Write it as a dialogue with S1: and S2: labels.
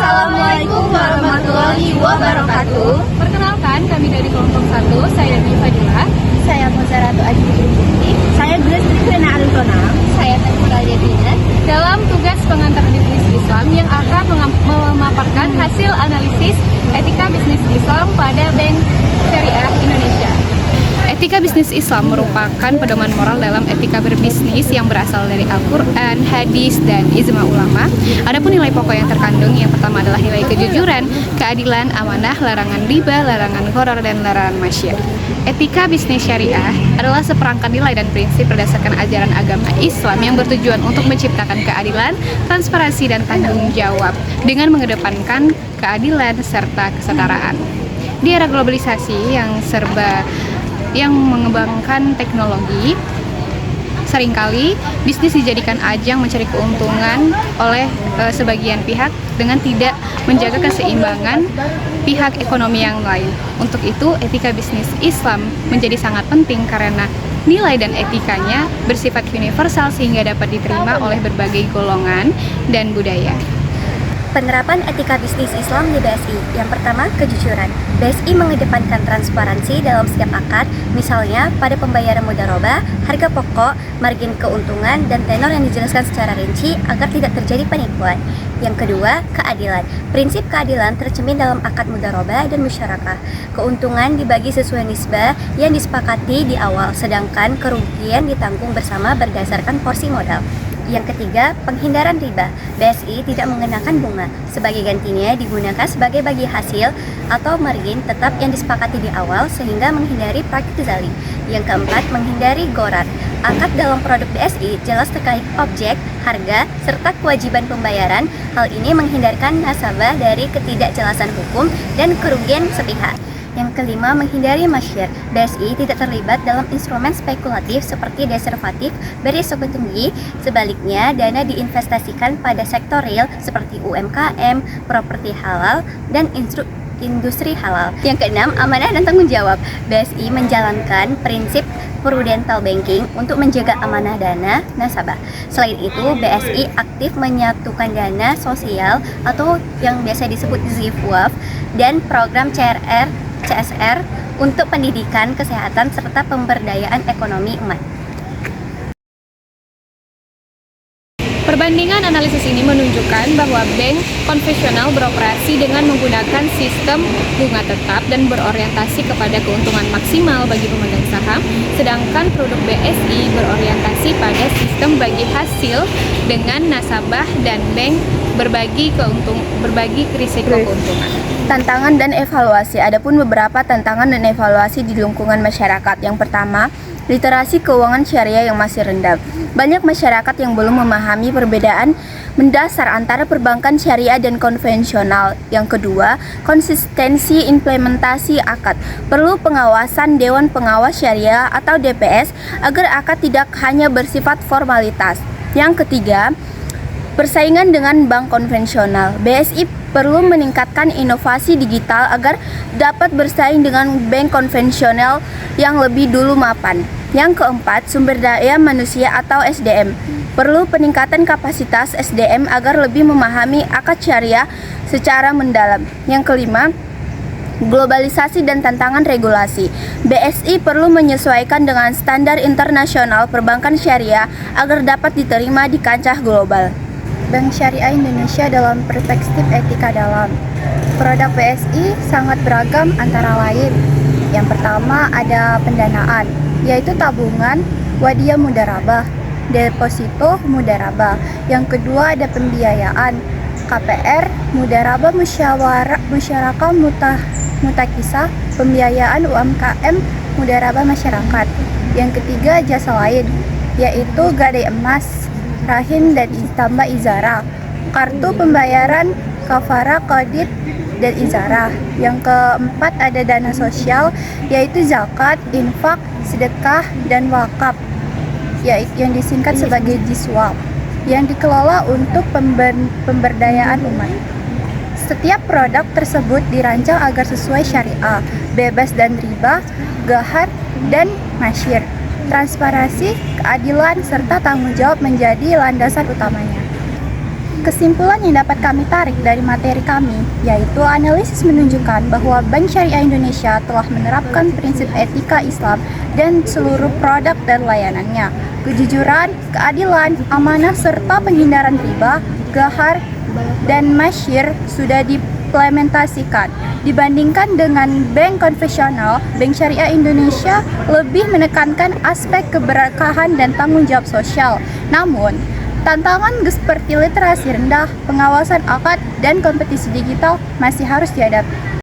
S1: Assalamualaikum warahmatullahi wabarakatuh.
S2: Perkenalkan, kami dari kelompok 1, saya Dwi Fadila.
S1: Saya Mozaratu Adjunti. Saya Grace Trivena Arutona. Saya Tengkura Yadina.
S2: Dalam tugas pengantar bisnis Islam yang akan memaparkan hasil analisis etika bisnis Islam pada Bank Syariah Indonesia. Etika bisnis Islam merupakan pedoman moral dalam etika berbisnis yang berasal dari Al-Quran, hadis, dan ijma ulama. Adapun nilai pokok yang terkandung, yang pertama adalah nilai kejujuran, keadilan, amanah, larangan riba, larangan gharar, dan larangan masyir. Etika bisnis syariah adalah seperangkat nilai dan prinsip berdasarkan ajaran agama Islam yang bertujuan untuk menciptakan keadilan, transparansi, dan tanggung jawab dengan mengedepankan keadilan serta kesetaraan. Di era globalisasi yang mengembangkan teknologi, seringkali bisnis dijadikan ajang mencari keuntungan oleh sebagian pihak dengan tidak menjaga keseimbangan pihak ekonomi yang lain. Untuk itu, etika bisnis Islam menjadi sangat penting karena nilai dan etikanya bersifat universal sehingga dapat diterima oleh berbagai golongan dan budaya.
S1: Penerapan etika bisnis Islam di BSI. Yang pertama, kejujuran. BSI mengedepankan transparansi dalam setiap akad, misalnya pada pembayaran mudharabah, harga pokok, margin keuntungan, dan tenor yang dijelaskan secara rinci agar tidak terjadi penipuan. Yang kedua, keadilan. Prinsip keadilan tercermin dalam akad mudharabah dan musyarakah. Keuntungan dibagi sesuai nisbah yang disepakati di awal, sedangkan kerugian ditanggung bersama berdasarkan porsi modal. Yang ketiga, penghindaran riba. BSI tidak mengenakan bunga. Sebagai gantinya digunakan sebagai bagi hasil atau margin tetap yang disepakati di awal sehingga menghindari praktik zalim. Yang keempat, menghindari gharar. Akad dalam produk BSI jelas terkait objek, harga, serta kewajiban pembayaran. Hal ini menghindarkan nasabah dari ketidakjelasan hukum dan kerugian sepihak. Yang kelima, menghindari masyir. BSI tidak terlibat dalam instrumen spekulatif seperti derivatif berisiko tinggi. Sebaliknya, dana diinvestasikan pada sektor real seperti UMKM, properti halal, dan industri halal. Yang keenam, amanah dan tanggung jawab. BSI menjalankan prinsip prudential banking untuk menjaga amanah dana nasabah. Selain itu, BSI aktif menyatukan dana sosial atau yang biasa disebut ZIFWAF dan program CSR untuk pendidikan, kesehatan, serta pemberdayaan ekonomi umat.
S2: Perbandingan analisis ini menunjukkan bahwa bank konvensional beroperasi dengan menggunakan sistem bunga tetap dan berorientasi kepada keuntungan maksimal bagi pemegang saham, sedangkan produk BSI berorientasi pada sistem bagi hasil dengan nasabah dan bank berbagi risiko keuntungan.
S3: Tantangan dan evaluasi. Adapun beberapa tantangan dan evaluasi di lingkungan masyarakat. Yang pertama, literasi keuangan syariah yang masih rendah. Banyak masyarakat yang belum memahami perbedaan mendasar antara perbankan syariah dan konvensional. Yang kedua, konsistensi implementasi akad. Perlu pengawasan Dewan Pengawas Syariah atau DPS agar akad tidak hanya bersifat formalitas. Yang ketiga, persaingan dengan bank konvensional. BSI perlu meningkatkan inovasi digital agar dapat bersaing dengan bank konvensional yang lebih dulu mapan. Yang keempat, sumber daya manusia atau SDM. Perlu peningkatan kapasitas SDM agar lebih memahami akad syariah secara mendalam. Yang kelima, globalisasi dan tantangan regulasi. BSI perlu menyesuaikan dengan standar internasional perbankan syariah agar dapat diterima di kancah global.
S4: Bank Syariah Indonesia dalam perspektif etika dalam. Produk BSI sangat beragam antara lain. Yang pertama ada pendanaan, yaitu tabungan, wadiyah mudharabah, deposito mudharabah. Yang kedua ada pembiayaan, KPR, mudharabah musyarakah mutakisah, pembiayaan UMKM, mudharabah masyarakat. Yang ketiga jasa lain, yaitu gadai emas, rahim dan tambah izarah, kartu pembayaran, kafara, kredit, dan izarah. Yang keempat ada dana sosial, yaitu zakat, infak, sedekah, dan wakaf, yaitu yang disingkat sebagai jiswab, yang dikelola untuk pemberdayaan umat. Setiap produk tersebut dirancang agar sesuai syariah, bebas dan riba, gharar, dan masyir. Transparansi, keadilan, serta tanggung jawab menjadi landasan utamanya. Kesimpulan yang dapat kami tarik dari materi kami, yaitu analisis menunjukkan bahwa Bank Syariah Indonesia telah menerapkan prinsip etika Islam dan seluruh produk dan layanannya. Kejujuran, keadilan, amanah, serta penghindaran riba, gahar, dan masyir sudah diimplementasikan. Dibandingkan dengan bank konvensional, Bank Syariah Indonesia lebih menekankan aspek keberkahan dan tanggung jawab sosial. Namun, tantangan seperti literasi rendah, pengawasan akad, dan kompetisi digital masih harus dihadapi.